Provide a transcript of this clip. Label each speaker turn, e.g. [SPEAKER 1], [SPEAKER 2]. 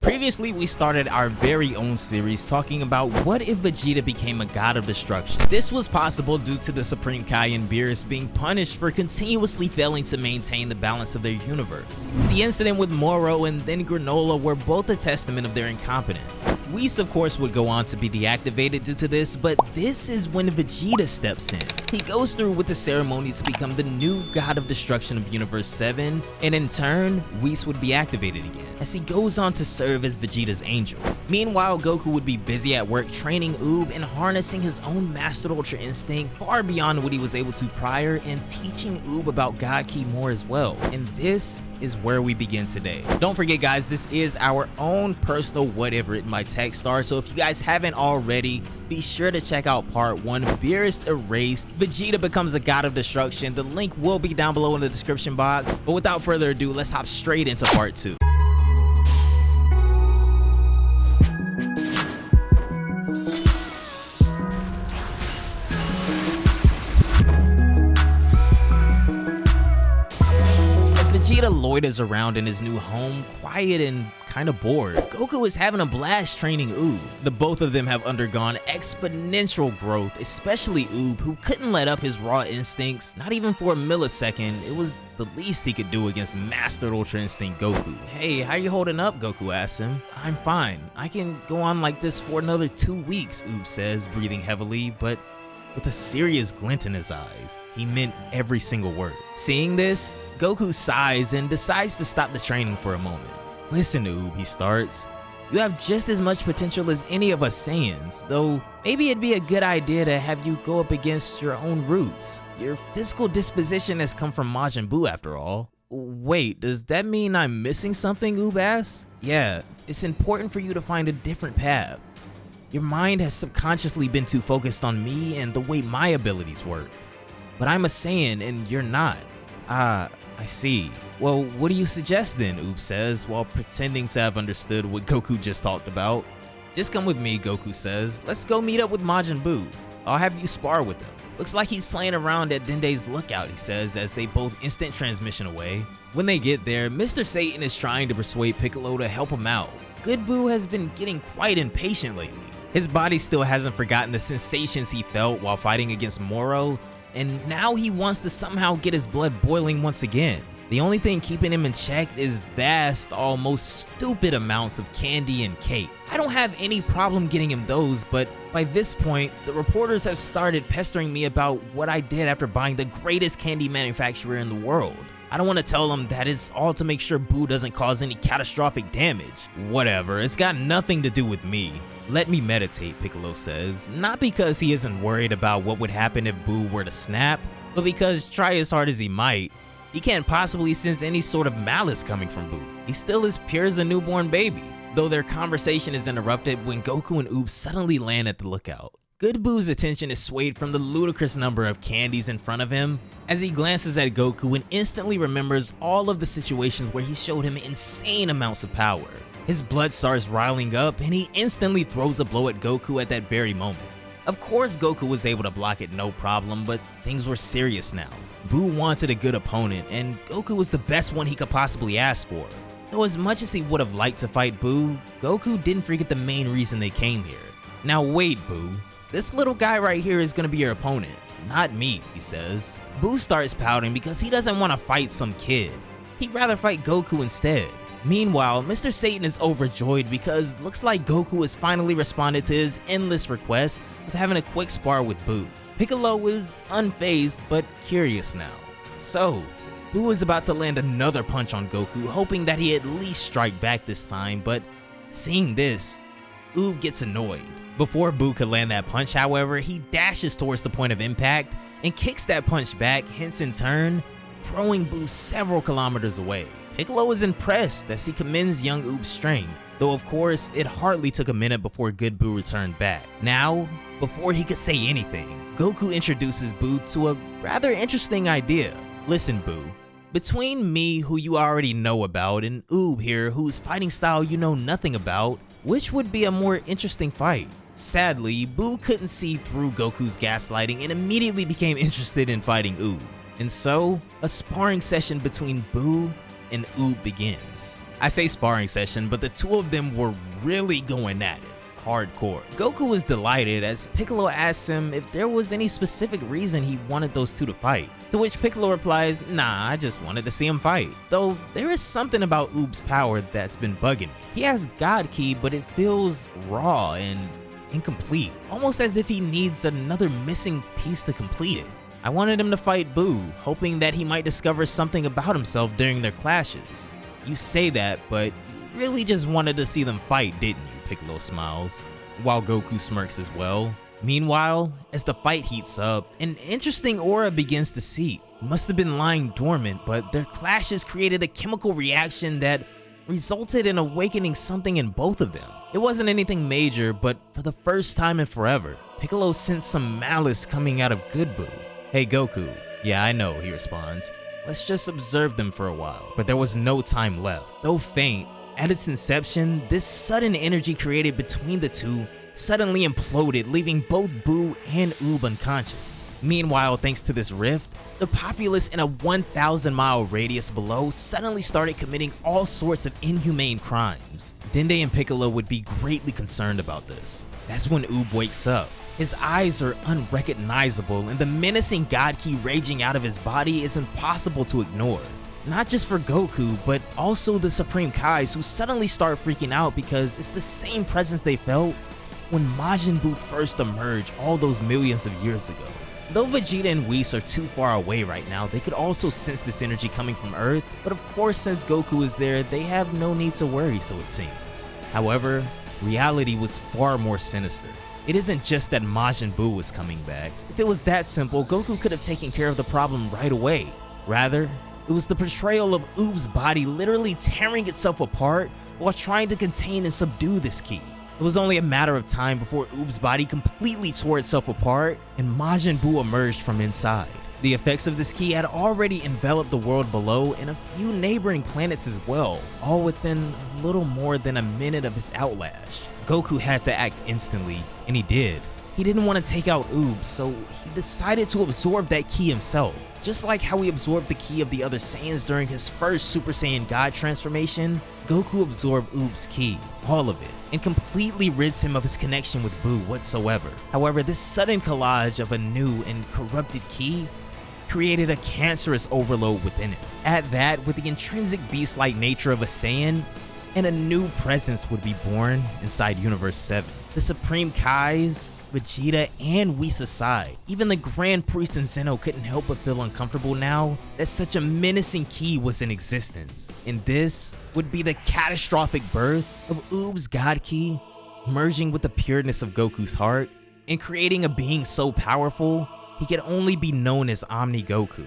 [SPEAKER 1] Previously, we started our very own series talking about what if Vegeta became a god of destruction. This was possible due to the Supreme Kai and Beerus being punished for continuously failing to maintain the balance of their universe. The incident with Moro and then Granola were both a testament of their incompetence. Whis, of course, would go on to be deactivated due to this, but this is when Vegeta steps in. He goes through with the ceremony to become the new god of destruction of Universe 7, and in turn, Whis would be activated again, as he goes on to serve as Vegeta's angel. Meanwhile, Goku would be busy at work training Uub and harnessing his own Master Ultra Instinct far beyond what he was able to prior, and teaching Uub about God Ki more as well. And this is where we begin today. Don't forget guys, this is our own personal what if written by Starr, so if you guys haven't already, be sure to check out part 1, Beerus Erased, Vegeta becomes a god of destruction. The link will be down below in the description box, but without further ado, let's hop straight into part 2. Vegeta loiters around in his new home, quiet and kinda bored. Goku is having a blast training Uub. The both of them have undergone exponential growth, especially Uub, who couldn't let up his raw instincts, not even for a millisecond. It was the least he could do against Master Ultra Instinct Goku. "Hey, how you holding up?" Goku asks him. "I'm fine. I can go on like this for another 2 weeks, Uub says, breathing heavily, but with a serious glint in his eyes. He meant every single word. Seeing this, Goku sighs and decides to stop the training for a moment. "Listen, Uub," he starts. "You have just as much potential as any of us Saiyans, though maybe it'd be a good idea to have you go up against your own roots. Your physical disposition has come from Majin Buu after all." "Wait, does that mean I'm missing something?" Uub asks. "Yeah, it's important for you to find a different path. Your mind has subconsciously been too focused on me and the way my abilities work. But I'm a Saiyan and you're not." "Ah, I see. Well, what do you suggest then?" Uub says, while pretending to have understood what Goku just talked about. "Just come with me," Goku says. "Let's go meet up with Majin Buu. I'll have you spar with him. Looks like he's playing around at Dende's lookout," he says as they both instant transmission away. When they get there, Mr. Satan is trying to persuade Piccolo to help him out. Good Buu has been getting quite impatient lately. His body still hasn't forgotten the sensations he felt while fighting against Moro, and now he wants to somehow get his blood boiling once again. The only thing keeping him in check is vast, almost stupid amounts of candy and cake. I don't have any problem getting him those, but by this point, the reporters have started pestering me about what I did after buying the greatest candy manufacturer in the world. I don't want to tell them that it's all to make sure Buu doesn't cause any catastrophic damage. Whatever, it's got nothing to do with me. "Let me meditate," Piccolo says, not because he isn't worried about what would happen if Buu were to snap, but because try as hard as he might, he can't possibly sense any sort of malice coming from Buu. He's still as pure as a newborn baby. Though their conversation is interrupted when Goku and Uub suddenly land at the lookout. Good Buu's attention is swayed from the ludicrous number of candies in front of him as he glances at Goku and instantly remembers all of the situations where he showed him insane amounts of power. His blood starts riling up and he instantly throws a blow at Goku at that very moment. Of course Goku was able to block it no problem, but things were serious now. Buu wanted a good opponent and Goku was the best one he could possibly ask for. Though as much as he would have liked to fight Buu, Goku didn't forget the main reason they came here. "Now wait, Buu. This little guy right here is gonna be your opponent, not me," he says. Buu starts pouting because he doesn't want to fight some kid. He'd rather fight Goku instead. Meanwhile, Mr. Satan is overjoyed because looks like Goku has finally responded to his endless request of having a quick spar with Buu. Piccolo is unfazed but curious now. So, Buu is about to land another punch on Goku, hoping that he at least strike back this time, but seeing this, Uub gets annoyed. Before Buu could land that punch, however, he dashes towards the point of impact and kicks that punch back, hence in turn, throwing Buu several kilometers away. Piccolo is impressed as he commends young Uub's strength, though of course it hardly took a minute before Good Buu returned back. Now, before he could say anything, Goku introduces Buu to a rather interesting idea. "Listen Buu, between me, who you already know about, and Uub here, whose fighting style you know nothing about, which would be a more interesting fight?" Sadly, Buu couldn't see through Goku's gaslighting and immediately became interested in fighting Uub. And so, a sparring session between Buu and Uub begins. I say sparring session, but the two of them were really going at it. Hardcore. Goku was delighted as Piccolo asked him if there was any specific reason he wanted those two to fight, to which Piccolo replies, nah, I just wanted to see him fight. Though there is something about Uubs' power that's been bugging me. He has God Ki, but it feels raw and incomplete, almost as if he needs another missing piece to complete it. I wanted him to fight Buu, hoping that he might discover something about himself during their clashes. You say that, but you really just wanted to see them fight, didn't you? Piccolo smiles, while Goku smirks as well. Meanwhile, as the fight heats up, an interesting aura begins to seep. It must have been lying dormant, but their clashes created a chemical reaction that resulted in awakening something in both of them. It wasn't anything major, but for the first time in forever, Piccolo sensed some malice coming out of Good Buu. Hey Goku. Yeah, I know, he responds. Let's just observe them for a while. But there was no time left. Though faint, at its inception, this sudden energy created between the two suddenly imploded, leaving both Buu and Uub unconscious. Meanwhile, thanks to this rift, the populace in a 1,000-mile radius below suddenly started committing all sorts of inhumane crimes. Dende and Piccolo would be greatly concerned about this. That's when Uub wakes up. His eyes are unrecognizable, and the menacing God Ki raging out of his body is impossible to ignore. Not just for Goku, but also the Supreme Kais, who suddenly start freaking out because it's the same presence they felt when Majin Buu first emerged all those millions of years ago. Though Vegeta and Whis are too far away right now, they could also sense this energy coming from Earth, but of course since Goku is there, they have no need to worry, so it seems. However, reality was far more sinister. It isn't just that Majin Buu was coming back. If it was that simple, Goku could have taken care of the problem right away. Rather, it was the portrayal of Uubs' body literally tearing itself apart while trying to contain and subdue this ki. It was only a matter of time before Uubs' body completely tore itself apart and Majin Buu emerged from inside. The effects of this ki had already enveloped the world below and a few neighboring planets as well, all within a little more than a minute of his outlash. Goku had to act instantly, and he did. He didn't want to take out Uubs, so he decided to absorb that ki himself. Just like how he absorbed the ki of the other Saiyans during his first Super Saiyan God transformation, Goku absorbed Uubs' ki, all of it, and completely rids him of his connection with Buu whatsoever. However, this sudden collage of a new and corrupted ki created a cancerous overload within it. Add that with the intrinsic beast-like nature of a Saiyan, and a new presence would be born inside Universe 7. The Supreme Kais, Vegeta, and Whis aside, even the Grand Priest and Zeno couldn't help but feel uncomfortable now that such a menacing ki was in existence. And this would be the catastrophic birth of Uubs' God Ki, merging with the pureness of Goku's heart, and creating a being so powerful, he could only be known as Omni Goku.